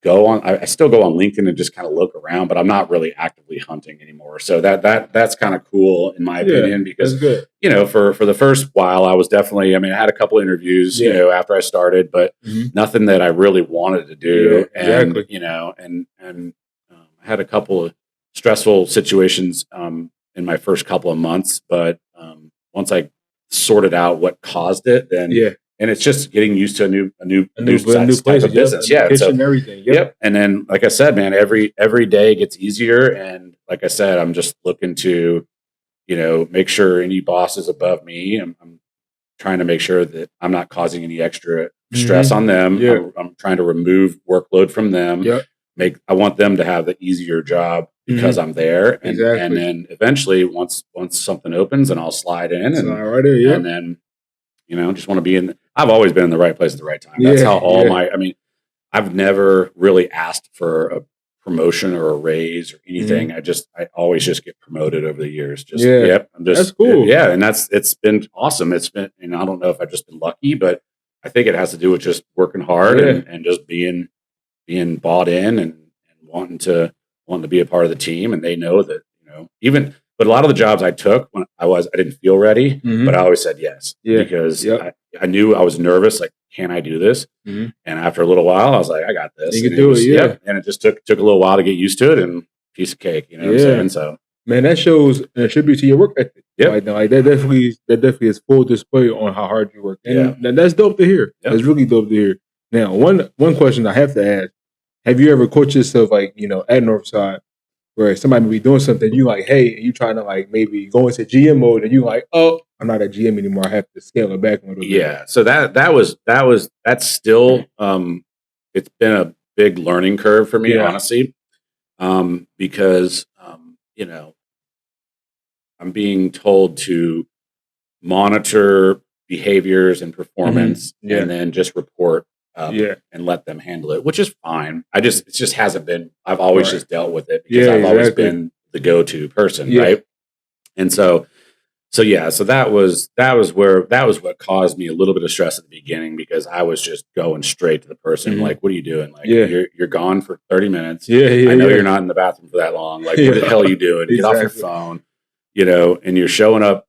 go on. I still go on LinkedIn and just kind of look around, but I'm not really actively hunting anymore. So that's kind of cool in my opinion, because for the first while, I was definitely. I had a couple interviews, after I started, but nothing that I really wanted to do. Yeah, exactly. And I had a couple of stressful situations in my first couple of months, but once I sorted out what caused it, then and it's just getting used to a new place of business. Kitchen and everything. Yep. And then, like I said, man, every day gets easier. And like I said, I'm just looking to make sure any bosses above me, I'm trying to make sure that I'm not causing any extra stress on them. I'm trying to remove workload from them. I want them to have the easier job because I'm there. And then eventually once something opens, and I'll slide in and then, just want to be I've always been in the right place at the right time. That's how I've never really asked for a promotion or a raise or anything. I always just get promoted over the years. That's cool. And it's been awesome. It's been, and I don't know if I've just been lucky, but I think it has to do with just working hard and just being bought in and wanting to be a part of the team. And they know that, but a lot of the jobs I took when I didn't feel ready, but I always said yes because I knew I was nervous. Like, can I do this? And after a little while, I was like, I got this. You can do it. And it just took a little while to get used to it, and piece of cake, you know what I'm saying? So, man, that shows a tribute to your work ethic. Like that definitely is full display on how hard you work. And that's dope to hear. That's really dope to hear. Now, one question I have to ask, have you ever caught yourself like, at Northside, where somebody may be doing something, you like, hey, and you trying to like maybe go into GM mode, and you like, oh, I'm not a GM anymore. I have to scale it back a little bit. Yeah. So that's still it's been a big learning curve for me, honestly. Because I'm being told to monitor behaviors and performance and then just report and let them handle it, which is fine. It just hasn't been, I've always just dealt with it because I've always been the go-to person. Right. And so that was what caused me a little bit of stress at the beginning, because I was just going straight to the person. Like, what are you doing? Like, you're gone for 30 minutes. I know you're not in the bathroom for that long. Like, what the hell are you doing? Get off your phone, and you're showing up,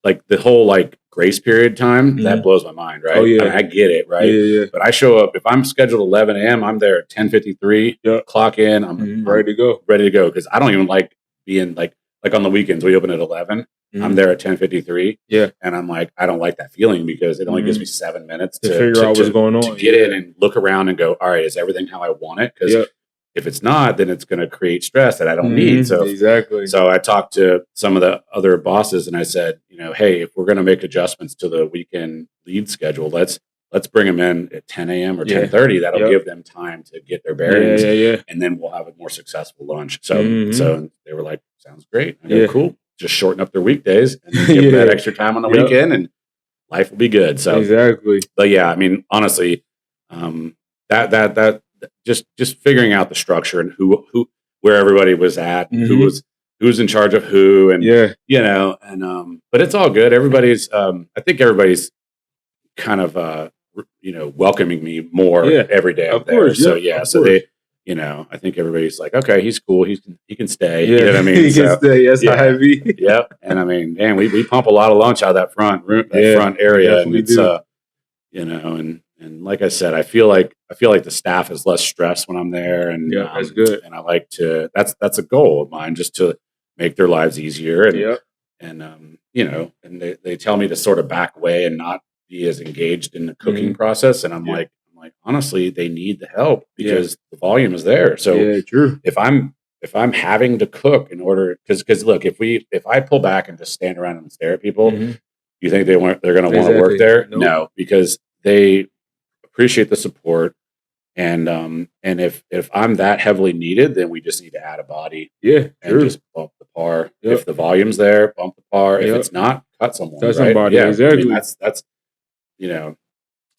like the whole like grace period time, that blows my mind, right? I get it, right? But I show up, if I'm scheduled 11 a.m., I'm there at 10:53, clock in, I'm ready to go. Because I don't even like being like on the weekends, we open at 11. I'm there at 10:53. And I'm like, I don't like that feeling, because it only gives me 7 minutes to figure out what's going on. To get in and look around and go, all right, is everything how I want it? Because if it's not, then it's going to create stress that I don't need. So So I talked to some of the other bosses, and I said, hey, if we're going to make adjustments to the weekend lead schedule, let's bring them in at 10 a.m. or 10:30. That'll give them time to get their bearings, and then we'll have a more successful lunch. So so they were like, sounds great. I go, cool. Just shorten up their weekdays and then give them that extra time on the weekend, and life will be good. So but yeah, I mean, honestly, that just figuring out the structure and who where everybody was at, and who's in charge of who, and but it's all good. Everybody's I think everybody's kind of welcoming me more every day up there. So so they, I think everybody's like, okay, he's cool, he can stay. You know what I mean? He can stay. That's how heavy. And I mean, man, we pump a lot of lunch out of that front room, front area, and it's and like I said, I feel like the staff is less stressed when I'm there, and that's good. And I like to, that's a goal of mine, just to make their lives easier, and and they tell me to sort of back away and not be as engaged in the cooking process, and I'm like, honestly, they need the help because the volume is there. So if I'm having to cook in order, because look, if I pull back and just stand around and stare at people, you think they're going to want to work there? Nope. No, because they appreciate the support, and if I'm that heavily needed, then we just need to add a body, and just bump the par. If the volume's there, bump the par. If it's not, cut someone. Cut somebody. Exactly. I mean, that's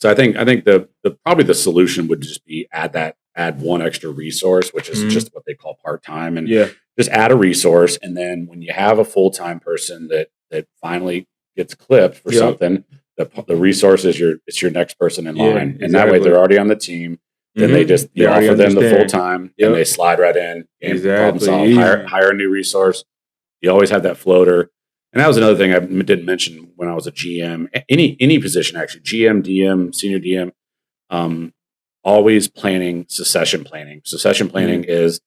So I think the probably the solution would just be add one extra resource, which is just what they call part-time, and just add a resource. And then when you have a full-time person that finally gets clipped for something, the resource is your next person in line. And that way they're already on the team. Then they just offer them the full-time and they slide right in and problem solve, hire a new resource. You always have that floater. And that was another thing I didn't mention when I was a GM. Any position, actually, GM, DM, senior DM, always planning succession planning. Succession planning is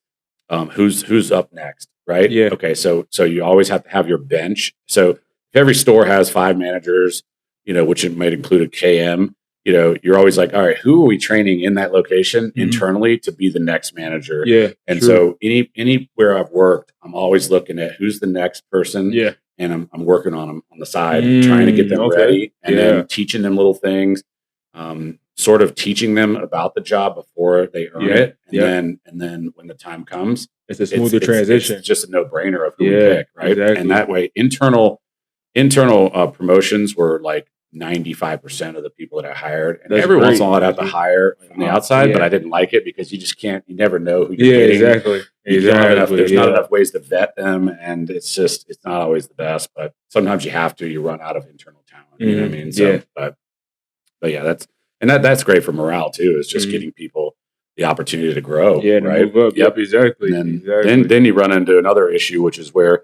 who's up next, right? Okay, so you always have to have your bench. So if every store has 5 managers, which it might include a KM, you're always like, all right, who are we training in that location internally to be the next manager? Yeah. And so anywhere I've worked, I'm always looking at who's the next person. Yeah. And I'm working on them on the side, trying to get them ready, and then teaching them little things, sort of teaching them about the job before they earn it. And then when the time comes, it's a smoother transition. It's just a no-brainer of who we pick, right? Exactly. And that way, internal promotions were like 95% of the people that I hired. And every once in a while I'd have to hire from the outside, but I didn't like it because you just can't, you never know who you're getting. Exactly. There's not enough ways to vet them, and it's not always the best, but sometimes you have to, you run out of internal talent. You know what I mean? So, but yeah, that's great for morale too, is just getting people the opportunity to grow. Yeah. Right. Move up. Yep. Exactly. And then you run into another issue, which is where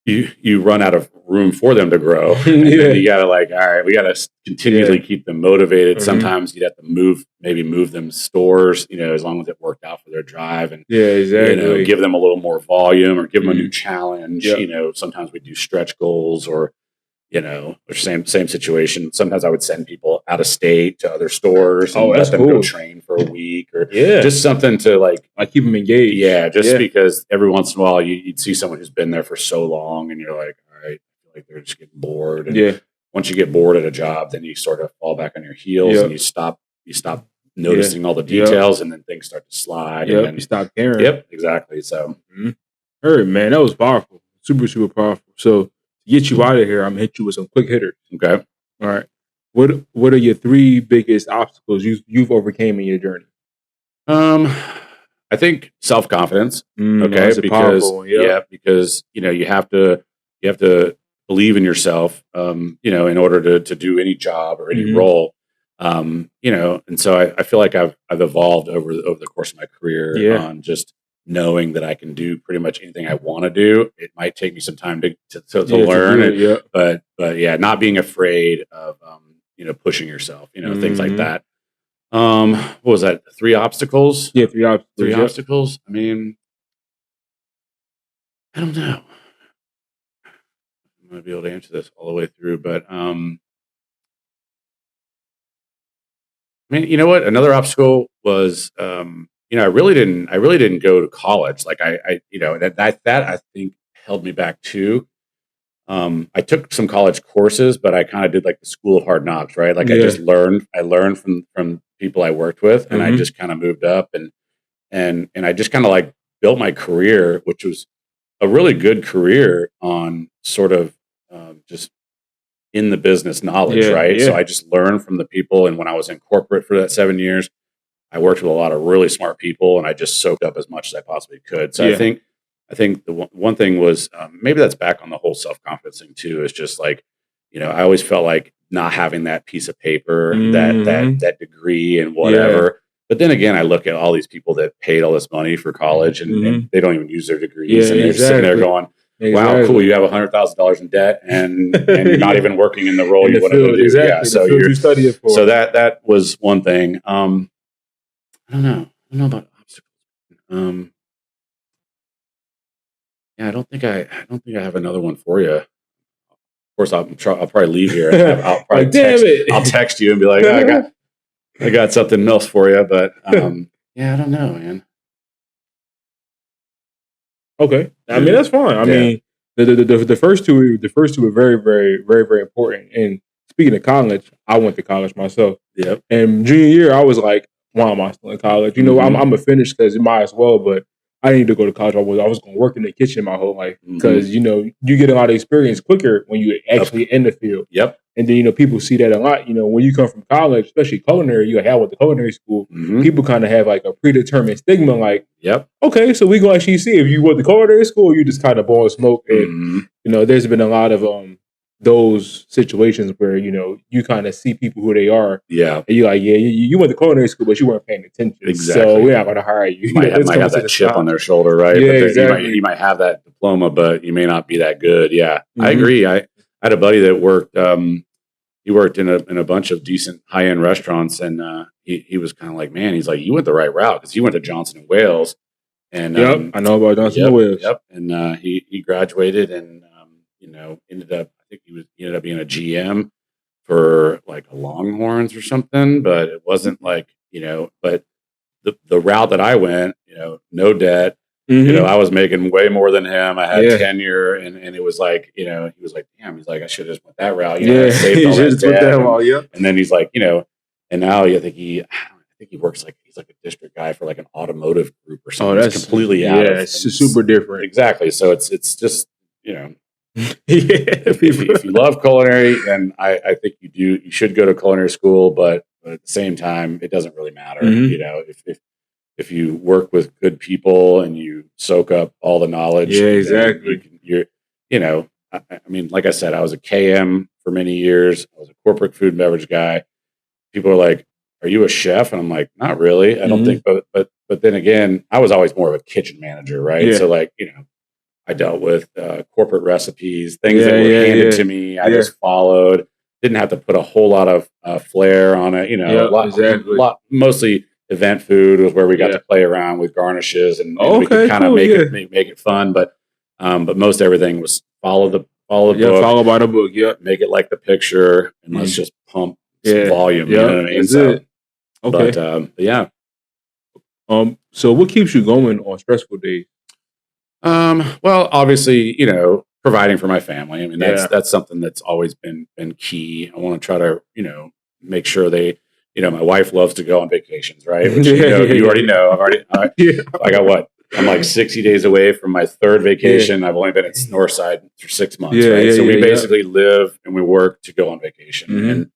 you run out of room for them to grow. And then you gotta all right, we gotta continually keep them motivated. Sometimes you'd have to move them stores, as long as it worked out for their drive, and give them a little more volume or give them a new challenge. Sometimes we do stretch goals, or same situation. Sometimes I would send people out of state to other stores and let them go train for a week, or just something to like keep them engaged. Yeah, because every once in a while you'd see someone who's been there for so long, and you're like, all right, I feel like they're just getting bored. And once you get bored at a job, then you sort of fall back on your heels and you stop noticing all the details, and then things start to slide. And then you stop caring. Yep, exactly. So, all right, man, that was powerful, super, super powerful. So, get you out of here, I'm gonna hit you with some quick hitters. Okay. All right. What are your 3 biggest obstacles you've overcame in your journey? I think self-confidence. Okay, because you have to believe in yourself. In order to do any job or any role. And so I feel like I've evolved over the course of my career on just knowing that I can do pretty much anything I want to do. It might take me some time to learn it, but not being afraid of pushing yourself, things like that. What was that? 3 obstacles? Yeah, 3 obstacles. 3 obstacles. I mean, I don't know. I'm gonna be able to answer this all the way through, but I mean, you know what? Another obstacle was I really didn't go to college. Like I that I think held me back too. I took some college courses, but I kind of did like the school of hard knocks, right? Like I learned from people I worked with, and I just kind of moved up and I just kind of like built my career, which was a really good career on sort of just in the business knowledge, right? So I just learned from the people, and when I was in corporate for that 7 years, I worked with a lot of really smart people, and I just soaked up as much as I possibly could. So I think the one thing was maybe that's back on the whole self-confidence thing too. Is just like, I always felt like not having that piece of paper, that degree and whatever. But then again, I look at all these people that paid all this money for college, and they don't even use their degrees, and they're sitting there going, "Wow, cool! You have $100,000 in debt, and you're not even working in the role you want to do." Exactly. So you study it for. So that was one thing. I don't know about obstacles. I don't think I have another one for you. Of course, I'll probably leave here. I'll probably I'll text you and be like, I got something else for you, but I don't know, man. Okay, I mean that's fine. I mean the first two are very, very, very, very important. And speaking of college, I went to college myself. Yep. And junior year, I was like, why am I still in college? I'm a finish because it might as well, but I didn't need to go to college. I was going to work in the kitchen my whole life because, you get a lot of experience quicker when you actually in the field. Yep. And then, people see that a lot. When you come from college, especially culinary, you have with the culinary school, people kind of have like a predetermined stigma like, okay, so we going to actually see if you went to culinary school or you just kind of blowing smoke. And, there's been a lot of those situations where, you kind of see people who they are. Yeah. And you're like, you went to culinary school, but you weren't paying attention. Exactly. So we're not going to hire you. You might have that chip on their shoulder, right? Yeah, but exactly. You might have that diploma, but you may not be that good. Yeah, I agree. I had a buddy that worked, he worked in a bunch of decent high-end restaurants, and he was kind of like, man, he's like, you went the right route, because he went to Johnson & Wales. And I know about Johnson & Wales. Yep. And he graduated and, ended up being a GM for like a Longhorns or something, but it wasn't like, but the route that I went, no debt, I was making way more than him. I had tenure, and it was like, he was like, damn, he's like, I should have just went that route. I saved all that debt. And then he's like, and now I think he works like, he's like a district guy for like an automotive group or something. That's completely out of, it's super different. Exactly. So it's just, if you love culinary, then I think you should go to culinary school, but at the same time, it doesn't really matter. If you work with good people and you soak up all the knowledge, exactly. I mean, like I said, I was a KM for many years. I was a corporate food and beverage guy. People are like, "Are you a chef?" And I'm like, "Not really. I don't think." But then again, I was always more of a kitchen manager, right? So like, I dealt with corporate recipes, things that were handed to me. I just followed. Didn't have to put a whole lot of flair on it. A lot, mostly event food was where we got to play around with garnishes, and we could kind of make it fun. But most everything was follow the book, follow by the book. Make it like the picture, and let's just pump some volume. You know what I mean? So, but yeah. So what keeps you going on stressful days? Well, obviously, providing for my family. I mean, that's something that's always been key. I want to try to, make sure they, my wife loves to go on vacations, right? Which, you already know. I got what? I'm like 60 days away from my third vacation. I've only been at Northside for 6 months, right? So we basically live and we work to go on vacation. And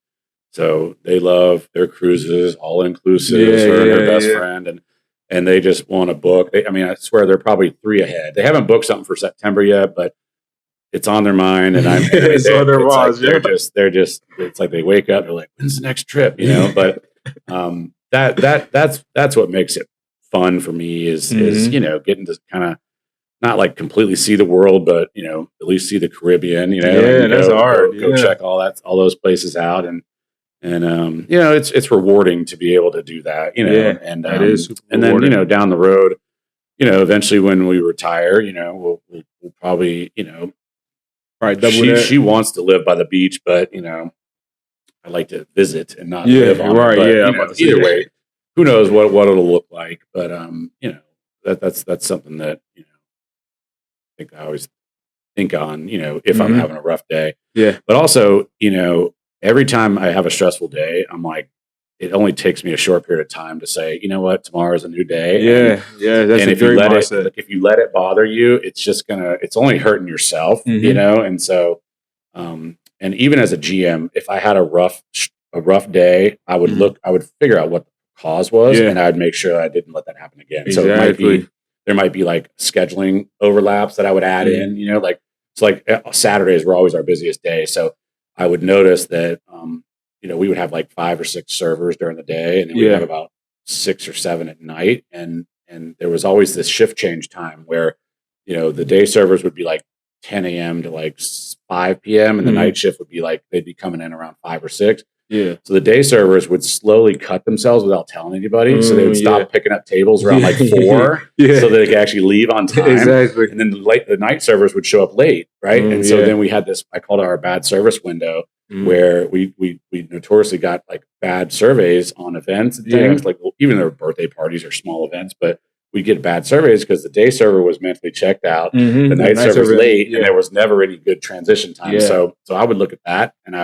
so they love their cruises, all inclusive, her and her best friend. And they just want to book. I swear they're probably 3 ahead. They haven't booked something for September yet, but it's on their mind. And it's on their minds. They're just. It's like they wake up. They're like, "When's the next trip?" But that's what makes it fun for me is getting to kind of not like completely see the world, but at least see the Caribbean. That's hard. Go check all those places out and. It's rewarding to be able to do that, and that is super and then, down the road, eventually when we retire, we'll probably, double that. She wants to live by the beach, but, I like to visit and not live on it. But, either way, who knows what it'll look like. But, that's something that, I think I always think on, if I'm having a rough day. But also, every time I have a stressful day, I'm like, it only takes me a short period of time to say, you know what, tomorrow's a new day. That's a great mindset. If you let it bother you, it's only hurting yourself, And so, and even as a GM, if I had a rough day, I would figure out what the cause was, and I'd make sure I didn't let that happen again. Exactly. So there might be like scheduling overlaps that I would add in, Saturdays were always our busiest day. So I would notice that, we would have like 5 or 6 servers during the day, and then we'd have about 6 or 7 at night. And there was always this shift change time where, the day servers would be like 10 a.m. to like 5 p.m. and the night shift would be like, they'd be coming in around 5 or 6. So the day servers would slowly cut themselves without telling anybody. So they would stop picking up tables around like 4 so that they could actually leave on time. Exactly. And then the night servers would show up late, right? And so then we had this, I called it our bad service window, where we notoriously got like bad surveys on events and things, like even their birthday parties or small events, but we get bad surveys because the day server was mentally checked out, the night server was late, and there was never any good transition time. So I would look at that, and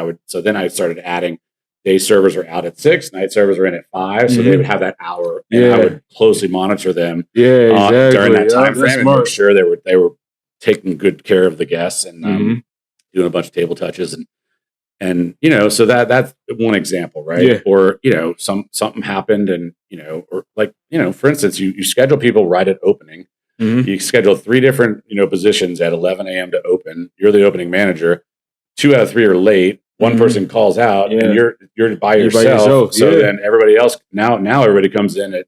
then I started adding day servers are out at 6, night servers are in at 5, so they would have that hour, and I would closely monitor them during that time frame and make sure they were taking good care of the guests and doing a bunch of table touches and so that's one example, right? Or something happened, and or like for instance, you schedule people right at opening. You schedule 3 different positions at 11 a.m. to open. You're the opening manager. 2 out of 3 are late. One person calls out, and you're by yourself. So then everybody else now everybody comes in at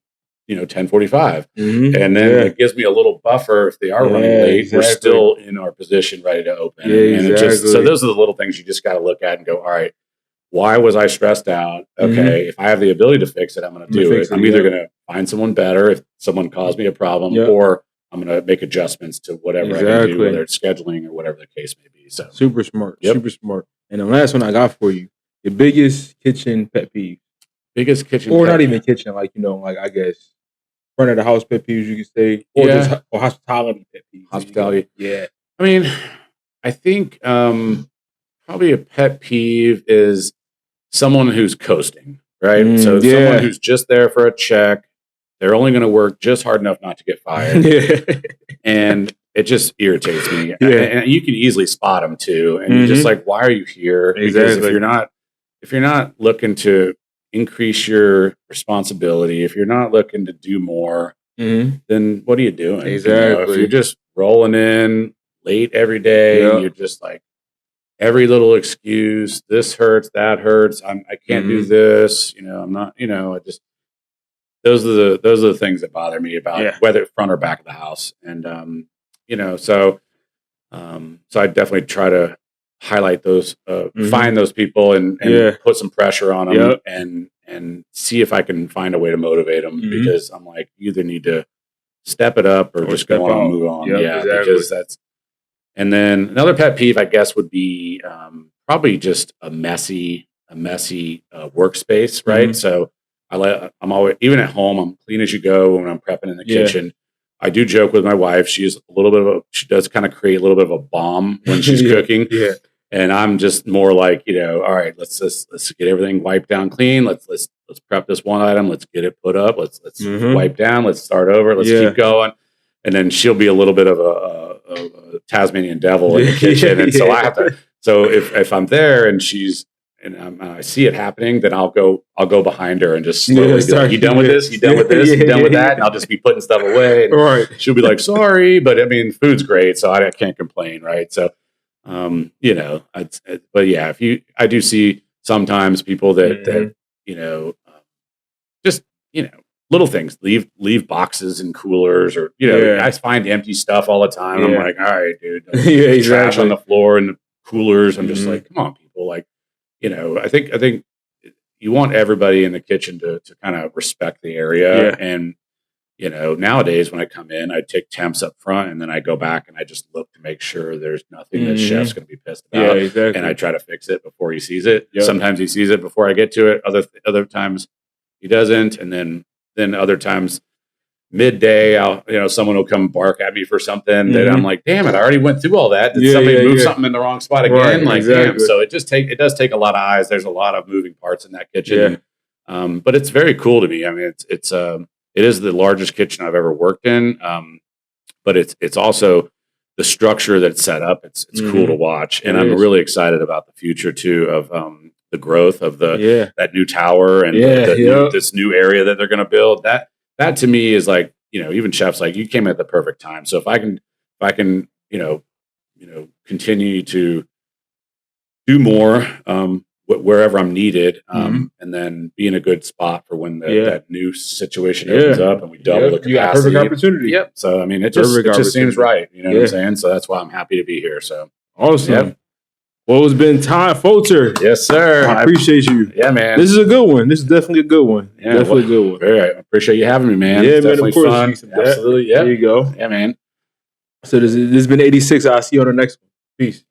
10:45, and then it gives me a little buffer if they are running late. We're still in our position, ready to open. And so those are the little things you just got to look at and go, all right, why was I stressed out? Okay, if I have the ability to fix it, I'm going to do it. I'm either going to find someone better if someone caused me a problem, or I'm going to make adjustments to whatever I can do, whether it's scheduling or whatever the case may be. So super smart, super smart. And the last one I got for you Your biggest kitchen pet peeve. Biggest kitchen, or not even kitchen, like I guess front of the house pet peeves you could say, or just or hospitality pet peeves. Hospitality, yeah. I mean, I think probably a pet peeve is someone who's coasting, right? So someone who's just there for a check. They're only going to work just hard enough not to get fired, and it just irritates me. And you can easily spot them too, and you're just like, why are you here? Because if you're not looking to increase your responsibility, if you're not looking to do more, then what are you doing? If you're just rolling in late every day, you're just like every little excuse. This hurts, that hurts. I can't do this. I'm not. I just those are the things that bother me about whether front or back of the house, and so I definitely try to highlight those, find those people, and put some pressure on them, and see if I can find a way to motivate them, because I'm like, you either need to step it up or just go on and move on. Because that's. And then another pet peeve, I guess, would be probably just a messy workspace, right? So I'm always, even at home, I'm clean as you go when I'm prepping in the kitchen. I do joke with my wife. She does kind of create a little bit of a bomb when she's cooking. And I'm just more like, all right, let's get everything wiped down clean. Let's prep this one item. Let's get it put up. Let's wipe down. Let's start over. Let's keep going. And then she'll be a little bit of a Tasmanian devil in the kitchen. And so I have to. So if I'm there and I see it happening, then I'll go behind her and just slowly be like, you done with this? You done with this? You done with that? And I'll just be putting stuff away. And she'll be like, sorry, but I mean, food's great, so I can't complain, right? So, but yeah, I do see sometimes people that just little things, leave boxes and coolers, or I find empty stuff all the time. I'm like, all right, dude, trash on the floor and the coolers. I'm just like, come on, people, like. I think you want everybody in the kitchen to kind of respect the area. And, nowadays when I come in, I take temps up front, and then I go back and I just look to make sure there's nothing that chef's going to be pissed about. And I try to fix it before he sees it. Sometimes he sees it before I get to it. Other times he doesn't. And then other times, midday, someone will come bark at me for something that I'm like, damn it, I already went through all that. Did somebody move something in the wrong spot again? Damn. So it does take a lot of eyes. There's a lot of moving parts in that kitchen. But it's very cool to me. I mean, it is the largest kitchen I've ever worked in. But it's also the structure that's set up. It's cool to watch. And I'm really excited about the future too, of the growth of that new tower and this new area that they're going to build. That to me is like, even chefs, like, you came at the perfect time. So if I can, continue to do more wherever I'm needed, and then be in a good spot for when that new situation opens up and we double the capacity. You got perfect opportunity. Yep. So I mean, it just seems right. You know what I'm saying? So that's why I'm happy to be here. So awesome. Yep. Well, it's been Todd Falter. Yes, sir. I appreciate you. Yeah, man. This is a good one. This is definitely a good one. Yeah, definitely a good one. Very right. I appreciate you having me, man. Yeah, it's man. Of course. Fun. Absolutely. Yeah. There you go. Yeah, man. So this has been 8ighty 6ix. I'll see you on the next one. Peace.